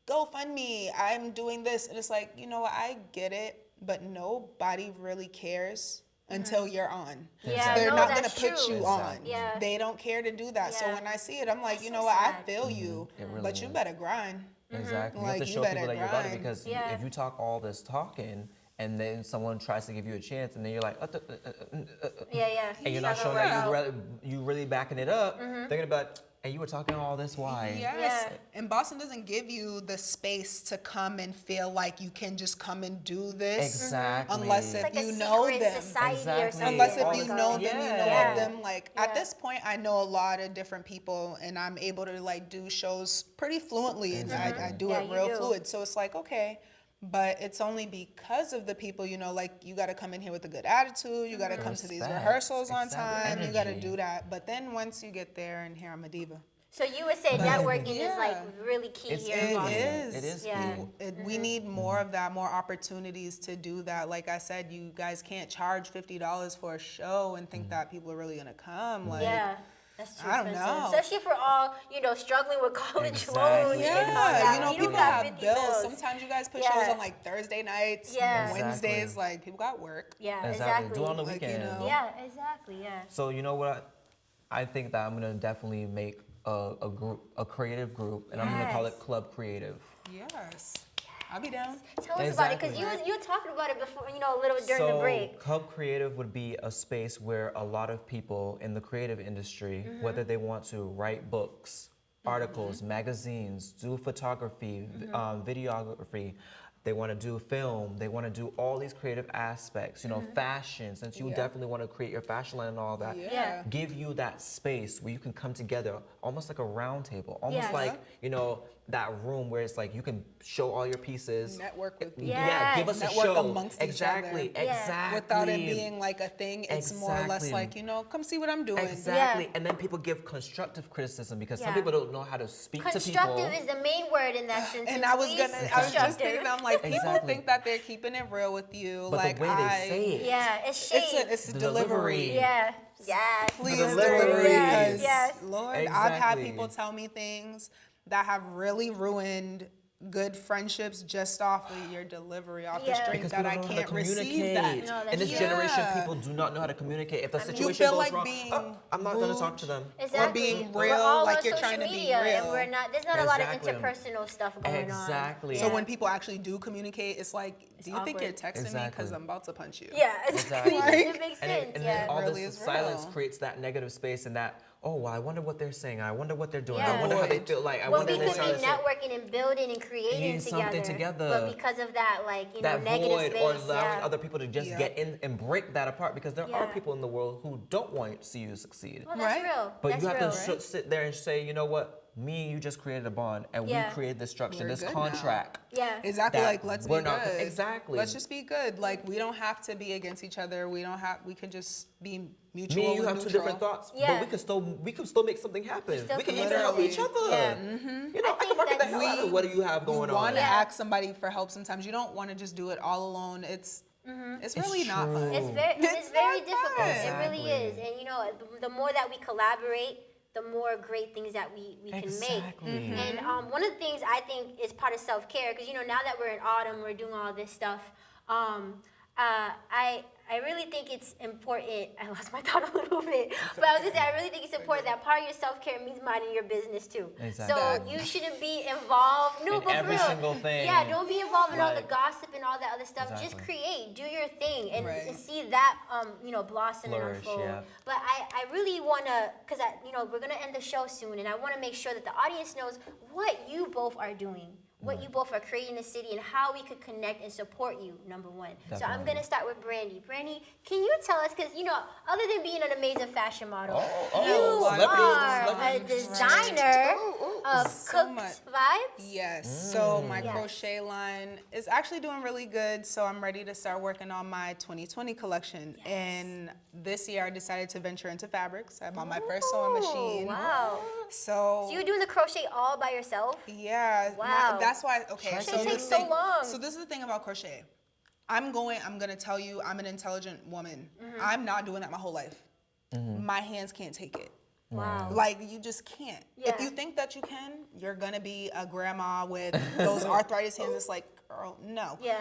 GoFundMe, I'm doing this. And it's like, you know what, I get it, but nobody really cares until you're on. Yeah, They're no, not gonna that's put true. you on. Exactly. Yeah. They don't care to do that. So Yeah. when I see it, I'm like, you so know what, I sad. feel you, It really but you is. better grind. Exactly. You Like, have to you show better people that you're about it grind. because Yeah. if you talk all this talking and then someone tries to give you a chance and then you're like, Yeah. and you're not It's showing gonna that work out. you really backing it up, they're gonna be like, and you were talking all this, why? Yes. Yeah. And Boston doesn't give you the space to come and feel like you can just come and do this. Exactly. Unless It's if like a you know secret them. society or Exactly. something. Unless if All you this- know them, you know Yeah. of them. Like, Yeah. at this point, I know a lot of different people, and I'm able to like do shows pretty fluently, and I do Yeah, it you real do. fluid. So it's like, okay, but it's only because of the people, you know, like, you got to come in here with a good attitude. You got to come to these Respect. rehearsals on Exactly. time. You got to Energy. do that. But then once you get there, and here I'm a diva. So you would say networking is like yeah. really key It's- here in it Boston. is. It is Yeah. key. We need more of that, more opportunities to do that. Like I said, you guys can't charge $50 for a show and think that people are really gonna come. Like, Yeah. That's too I don't expensive. know. Especially for all, struggling with college Exactly. loans. yeah, and all that. you know, You people got have 50 bills. Sometimes you guys put shows Yeah. on like Thursday nights, Yeah. Wednesdays. Exactly. Like, people got work. Yeah, Exactly. exactly. Do it on the Like, you weekend. know. Yeah, exactly. Yeah. So you know what? I think that I'm gonna definitely make a group, a creative group, and I'm gonna call it Yes. Club Creative. Yes, I'll be down. Tell us about it, because Exactly. you were talking about it before, a little during the break. Club Creative would be a space where a lot of people in the creative industry, whether they want to write books, articles, magazines, do photography, videography, they want to do film, they want to do all these creative aspects, fashion, since you definitely want to create your fashion line and all that. Yeah. Give you that space where you can come together, almost like a round table, almost Yes. like, that room where it's like you can show all your pieces. Network with people. Yeah, give Yes. us a Network show. amongst each exactly, other. Yeah. exactly. Without it being like a thing, it's more or less Exactly. like, come see what I'm doing. Exactly, Yeah. and then people give constructive criticism because some Yeah. people don't know how to speak to people. Constructive is the main word in that sentence. And I was please. just thinking, Constructive. I'm like, people Exactly. think that they're keeping it real with you. but like, the way they say it. Yeah, it's shade. it's a The delivery. delivery. Yeah. Yes. Please delivery. delivery. Yes, Because, yes. Lord, I've had Exactly. people tell me things that have really ruined good friendships just off of your delivery, off the Yeah. strength Because that people I don't know how to can't receive that. communicate. No, that's In this true. generation, Yeah. people do not know how to communicate. If the You situation feel goes like wrong, being I'm not going to talk rude. to them. Exactly. being We're real, all like on you're social trying to be media, and real. there's not a lot of Exactly. interpersonal stuff going on. Exactly. So Yeah. when people actually do communicate, it's like, do you think awkward. you're texting me? Exactly. Because I'm about to punch you. Yeah, Exactly. it makes And sense. then Yeah. all Really this is silence real. creates that negative space and that oh, well, I wonder what they're saying. I wonder what they're doing. Yeah. I wonder how they feel. Like, I When wonder we this, could be networking and building and creating something together. together. But because of that, like, you that know, negative void space. or allowing other people to just get in and break that apart, because there are people in the world who don't want to see you succeed. Well, that's real. But that's you have real. to sit there and say, you know what? Me and you just created a bond, and we created this structure, We're this good contract. now. Yeah. Exactly. Like, let's be good. Exactly. Let's just be good. Like, we don't have to be against each other. We could just be mutual. Me and you and have neutral. two different thoughts, but we can still make something happen. We can even help each other. Yeah. You know, I can market the hell out of what do you have going on. You want to ask somebody for help sometimes. You don't want to just do it all alone. It's really not fun. It's very difficult. Exactly. It really is. And you know, the more that we collaborate, the more great things that we can make. And one of the things I think is part of self-care, because you know, now that we're in autumn, we're doing all this stuff. I really think it's important. I lost my thought a little bit, but I was gonna say I really think it's important that part of your self-care means minding your business too. Exactly. So you shouldn't be involved. No, in but every for real. single thing. Yeah, don't be involved in all the Like- gossip and all that other stuff. Just Exactly. create, do your thing, and, Right. and see that you know, blossom Flourish, and unfold. yeah. But I really wanna, cause you know, we're gonna end the show soon, and I wanna make sure that the audience knows what you both are doing. What you both are creating in the city and how we could connect and support you, number one. So I'm going to start with Brandi. Brandi, can you tell us, because, you know, other than being an amazing fashion model, you are a designer of Cooked Vibes? Yes. So my crochet line is actually doing really good. So I'm ready to start working on my 2020 collection. And this year I decided to venture into fabrics. I bought my first sewing machine. Wow. So you're doing the crochet all by yourself? Yeah. Wow. That's why, okay. Crochet takes so long. So this is the thing about crochet. I'm going to tell you, I'm an intelligent woman. I'm not doing that my whole life. My hands can't take it. Wow. Like, you just can't. Yeah. If you think that you can, you're going to be a grandma with those arthritis hands. It's like, girl, no. Yeah.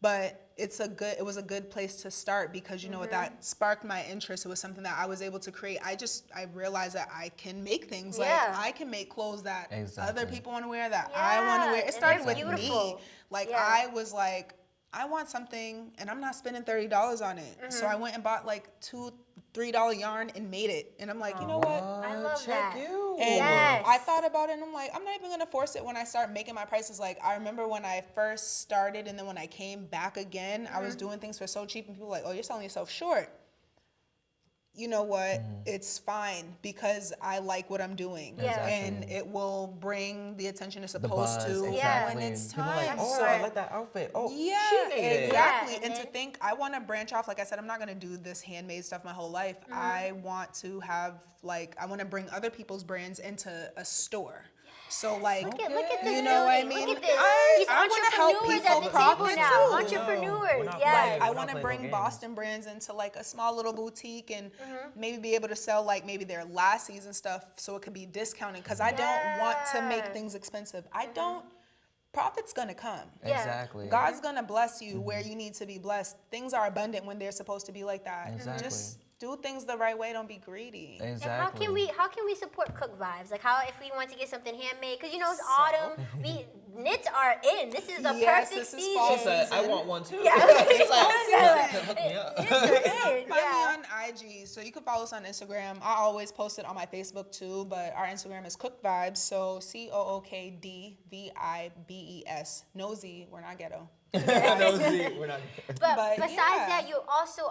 But it was a good place to start because, you know what, that sparked my interest. It was something that I was able to create. I realized that I can make things. Like, I can make clothes that other people want to wear, that I want to wear. It started with me. Like, I was like, I want something, and I'm not spending $30 on it. So I went and bought like $2-3 yarn and made it. And I'm like, you know what? I love that. And I thought about it, and I'm like, I'm not even gonna force it when I start making my prices. Like, I remember when I first started, and then when I came back again, I was doing things for so cheap, and people were like, oh, you're selling yourself short. You know what? It's fine because I like what I'm doing, and it will bring the attention it's supposed to when it's time. Like, oh, I like that outfit. Oh, yeah, she made exactly. it. And to think, I want to branch off. Like I said, I'm not gonna do this handmade stuff my whole life. I want to have I want to bring other people's brands into a store. So like, look at this, you know what I mean? Look at this. I want to help entrepreneurs people at the table profit now. too. Entrepreneurs, Like, I want to bring Boston brands into like a small little boutique and maybe be able to sell like maybe their last season stuff so it could be discounted because I don't want to make things expensive. I don't. Profit's gonna come. Exactly. God's gonna bless you where you need to be blessed. Things are abundant when they're supposed to be like that. Exactly. Just do things the right way. Don't be greedy. Exactly. And how can we support Cook Vibes? Like, how if we want to get something handmade? Because you know it's autumn. Knits are in. This is the perfect season. She said, I want one too. Yeah. Hook me up. Find me on IG. So you can follow us on Instagram. I always post it on my Facebook too, but our Instagram is Cook Vibes. So COOKDVIBES. No Z. We're not ghetto. No Z. We're not. But besides that, you also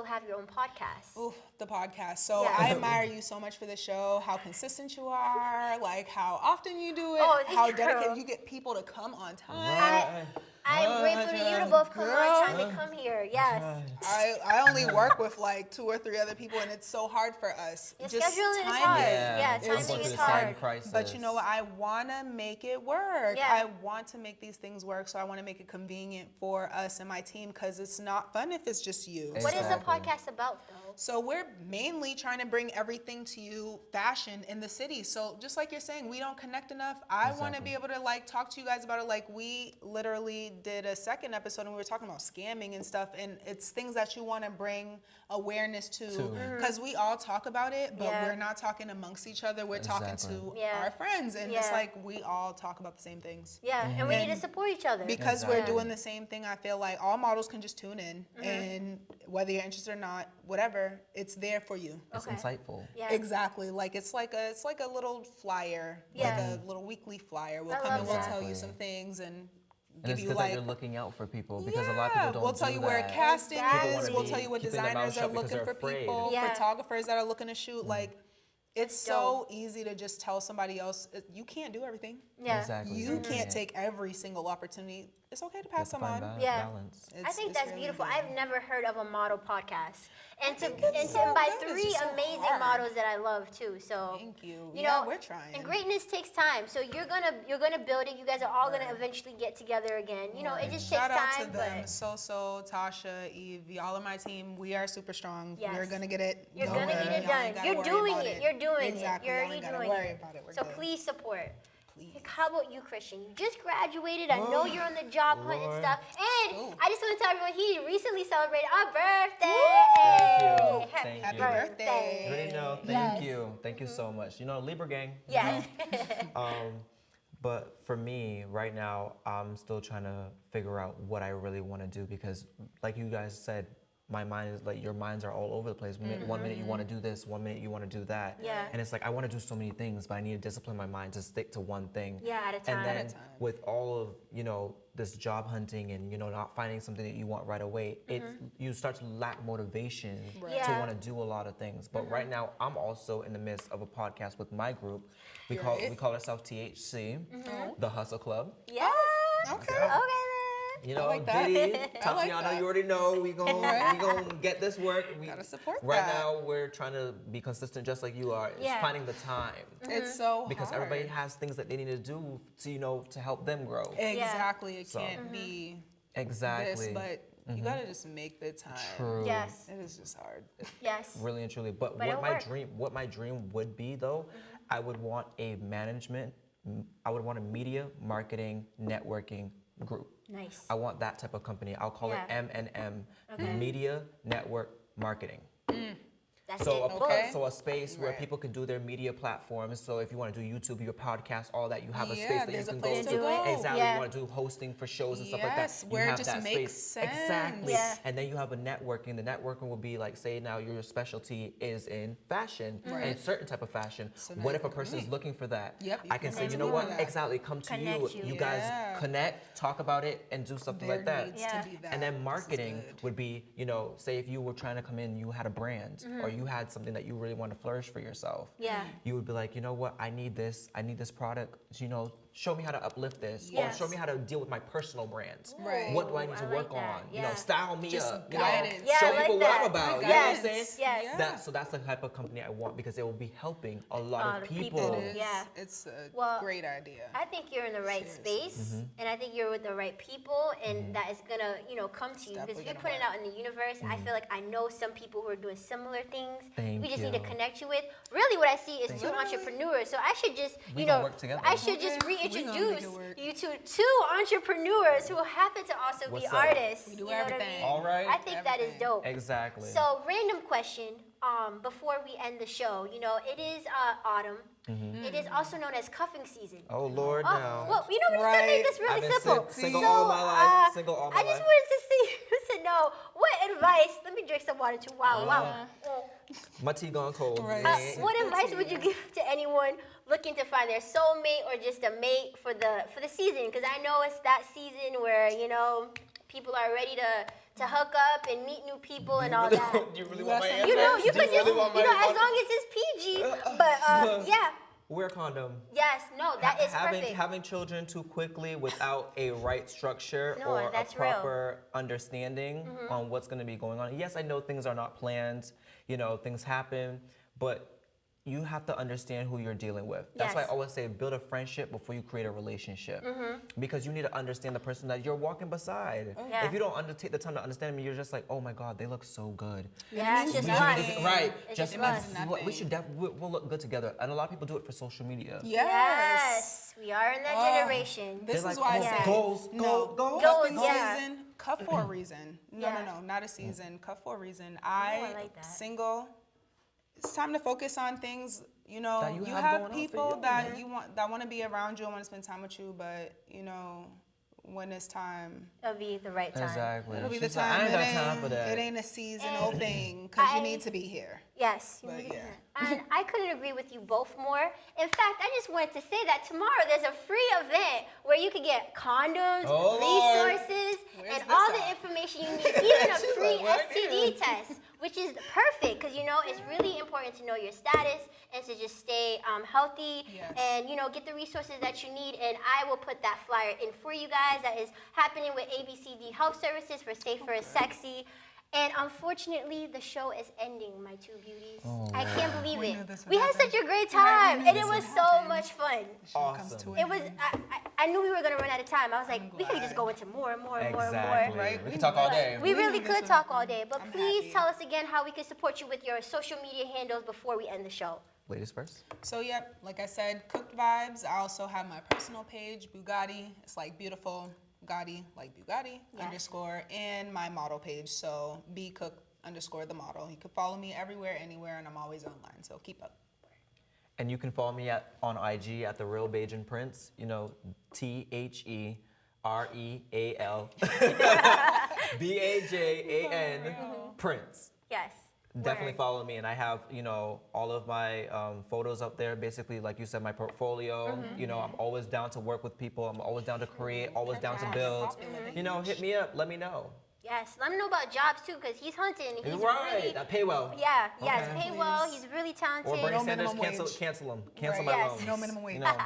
have your own podcast. Ooh, the podcast. So I admire you so much for the show. How consistent you are. Like how often you do it. How dedicated you get people to come on time. I'm grateful to you to both come on time and come here. Yes. I only work with like 2 or 3 other people, and it's so hard for us. Scheduling is hard. Yeah, timing is hard. But you know what? I want to make it work. Yeah. I want to make these things work, so I want to make it convenient for us and my team because it's not fun if it's just you. What is the podcast about, though? So we're mainly trying to bring everything to you, fashion in the city. So just like you're saying, we don't connect enough. I want to be able to like talk to you guys about it. Like we literally did a second episode episode and we were talking about scamming and stuff, and it's things that you want to bring awareness to, because we all talk about it, but we're not talking amongst each other. We're talking to our friends, and it's like we all talk about the same things. Yeah, and we need to support each other. Because we're doing the same thing, I feel like all models can just tune in, and whether you're interested or not, whatever, it's there for you. It's insightful. Yeah. Exactly. Like it's like a little flyer, like a little weekly flyer. We'll come and we'll tell you some things and give it's you good like that you're looking out for people, because a lot of people don't we'll tell do you that. where casting is. We'll be tell you what keeping their mouth designers are shut because looking they're for afraid. people, photographers that are looking to shoot. Like it's so easy to just tell somebody else you can't do everything. Yeah. Exactly. You can't take every single opportunity. It's okay to pass them on. Balance. I think that's really beautiful. good. I've never heard of a model podcast, and it's so by good. It's 3 just so amazing hard. models that I love too. So Thank you. You Yeah, know, we're trying. And greatness takes time. So you're gonna build it. You guys are all gonna eventually get together again. You know, it just takes Shout out time. to them, But So, Tasha, Eve, y'all on my team. We are super strong. Yes. We're gonna get it. you're Don't gonna worry. get it Y'all ain't done. gotta You're worry doing about it. You're doing exactly. it. You're Y'all already ain't gotta doing worry it. about it. We're So good. please support. Please. How about you, Christian? You just graduated. I know you're on the job hunt and stuff. And I just want to tell everyone he recently celebrated our birthday. Thank you. Happy birthday. Already know. Thank you. Thank you so much. You know, Libra gang. you Yes. know. But for me, right now, I'm still trying to figure out what I really want to do, because, like you guys said, my mind is like, your minds are all over the place. One minute you want to do this, 1 minute you want to do that. Yeah. And it's like, I want to do so many things, but I need to discipline my mind to stick to one thing. Yeah, at a time. And then At a with all of, you know, this job hunting and, you know, not finding something that you want right away, you start to lack motivation to want to do a lot of things. But right now, I'm also in the midst of a podcast with my group. We call ourselves THC, the Hustle Club. Yeah. Okay. Okay. You know, like that. Diddy, I like Tatiana, that. you already know we gonna get this work. We Gotta support right that. now. We're trying to be consistent, just like you are. It's finding the time It's so because hard. everybody has things that they need to do to, you know, to help them grow. Exactly. It can't be Exactly. this, but you gotta just make the time. True. Yes. It is just hard. Yes. Really and truly. But But it'll what my dream would be though, I would want a media, marketing, networking group. Nice. I want that type of company. I'll call it M&M, Media Network Marketing. That's So it. so a space where people can do their media platforms. So if you want to do YouTube, your podcast, all that, you have a space that you there's a can place go to to. go. Exactly. Yeah. You want to do hosting for shows and stuff like that. Yes, You where it have just that makes space. sense. Exactly. Yeah. And then you have a networking. The networking will be like, say now your specialty is in fashion and certain type of fashion. What if a person is looking for that? Yep, you I can can say, you know do what? that. Exactly. Come to Connect you. You guys connect, talk about it, and do something There like that. needs to be that. And then This is marketing good. would be, you know, say if you were trying to come in, you had a brand or you had something that you really want to flourish for yourself. Yeah. You would be like, you know what, I need this product, you know, show me how to uplift this Yes. or show me how to deal with my personal brand. Right. What do I need to I work like that. on? You know, Yeah. style me Just up. You guidance. know, Yeah, show I like people that. what I'm about. You know Yes. what I'm saying? Yes. So that's the type of company I want because it will be helping a lot lot of of people. people. It is. Yeah. It's a Well, great idea. I think you're in the right space, and I think you're with the right people, and that is gonna, you know, come to you because if definitely you're gonna putting it out in the universe, I feel like I know some people who are doing similar things. Thank we just need to you. connect you with. Really, what I see is two entrepreneurs. So I should just, We you gonna know, work together. I should just Okay, we gonna make reintroduce it work. you to two entrepreneurs who happen to also What's be up? artists. We do you know what I everything. mean? All right. I think that is Everything. dope. Exactly. So, random question. Before we end the show, you know, it is autumn. It is also known as cuffing season. Oh Lord, now. Well, you know, we're just gonna make this really I've been simple. single all my life. Single all my I just life. wanted to see to know what advice. Let me drink some water too. Wow. My tea gone cold. Right. Yeah. What advice would you give to anyone looking to find their soulmate or just a mate for the season? Because I know it's that season where, you know, people are ready to hook up and meet new people and all that. Do you really want my answer? You know, you Do could just, really want you my- know, as long as it's PG. But yeah, Wear a condom. yes, no, that is having perfect. having children too quickly without a right structure No, or a that's real. proper understanding on what's going to be going on. Yes, I know things are not planned, you know, things happen, but you have to understand who you're dealing with. That's why I Yes. always say build a friendship before you create a relationship. Because you need to understand the person that you're walking beside. Yeah. If you don't take the time to understand them, you're just like, oh my God, they look so good. Yeah, it's just nothing. lust. Right. It's Just just lust. we should we'll look good together. And a lot of people do it for social media. Yes, we are in that generation. This They're is like, why I oh, say goals, no. goals. Goals, Cuffing yeah. season. Cuff for a reason. No, Yeah. no, not a season. Cuff for a reason. I like that. Single. It's time to focus on things. You know, That you you have have going on for people you. that you want to be around you and want to spend time with you, but you know, when it's time, It'll be the right time. Exactly. it'll be the She's like, time. I ain't got time for that. It ain't a seasonal thing because you need to be here. Yes. you But need to yeah. hear. And I couldn't agree with you both more. In fact, I just wanted to say that tomorrow there's a free event where you can get condoms, Oh, Lord. resources, Where's and this all the at? information you need, even a She's free like, right STD test, which is perfect because, you know, it's really important to know your status and to just stay healthy Yes. and, you know, get the resources that you need. And I will put that flyer in for you guys. That is happening with ABCD Health Services for Safer and Sexy. And unfortunately, the show is ending, my two beauties. I can't believe We it. knew this would We had happen. such a great Right, we time, knew and it this was would so happen. much fun. Comes to It was. I knew we were gonna run out of time. I was like, I'm we could just glad. go into more and more and more and Exactly. more. Right? We can talk all day. We We really knew this could would talk all happen. day, but I'm please happy. tell us again how we can support you with your social media handles before we end the show. Ladies first. So yep, like I said, Cooked Vibes. I also have my personal page, Bugatti. It's like beautiful Gotti, like Bugatti _ and my model page. So BCook_ the model. You can follow me everywhere, anywhere, and I'm always online. So keep up. And you can follow me on IG at The Real Bajan Prince. You know, TheReal BAJAN Prince. Yes. Definitely Word. follow me, and I have, you know, all of my photos up there. Basically, like you said, my portfolio. You know, I'm always down to work with people. I'm always down to create. Always down to build. You know, hit me up. Let me know. Yes. Let him know about jobs too, because he's hunting. He's Right. really. I pay well. Yeah. Yes. Okay. Pay well. He's really talented. Or Bernie No Sanders, minimum cancel wage. him. Cancel Right. my Yes. loans. No minimum wage. You know,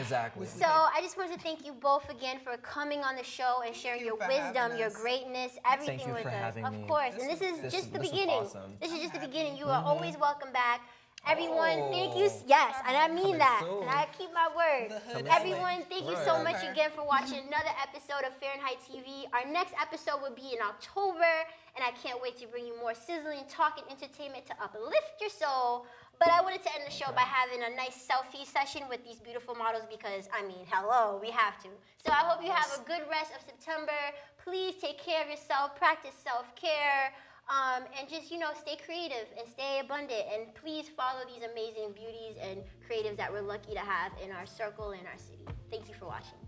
exactly. So I just wanted to thank you both again for coming on the show and sharing you your for wisdom, having your us. greatness, everything Thank you with for us. having Of me. course. And this is just the this was beginning. awesome. This is just the happy. beginning. You are always welcome back. Everyone, thank you. Yes, and I mean Coming that. soon. And I keep my word. hood Everyone, thank you so Right. much again for watching another episode of Fahrenheit TV. Our next episode will be in October, and I can't wait to bring you more sizzling talk and entertainment to uplift your soul. But I wanted to end the show by having a nice selfie session with these beautiful models because, I mean, hello, we have to. So I hope you have a good rest of September. Please take care of yourself, practice self-care, and just, you know, stay creative and stay abundant. And please follow these amazing beauties and creatives that we're lucky to have in our circle and our city. Thank you for watching.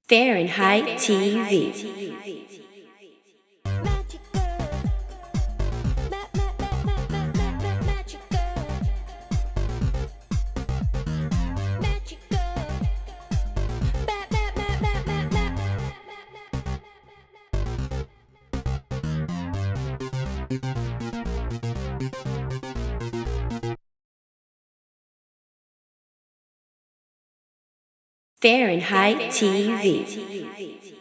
Fahrenheit TV. Fahrenheit TV.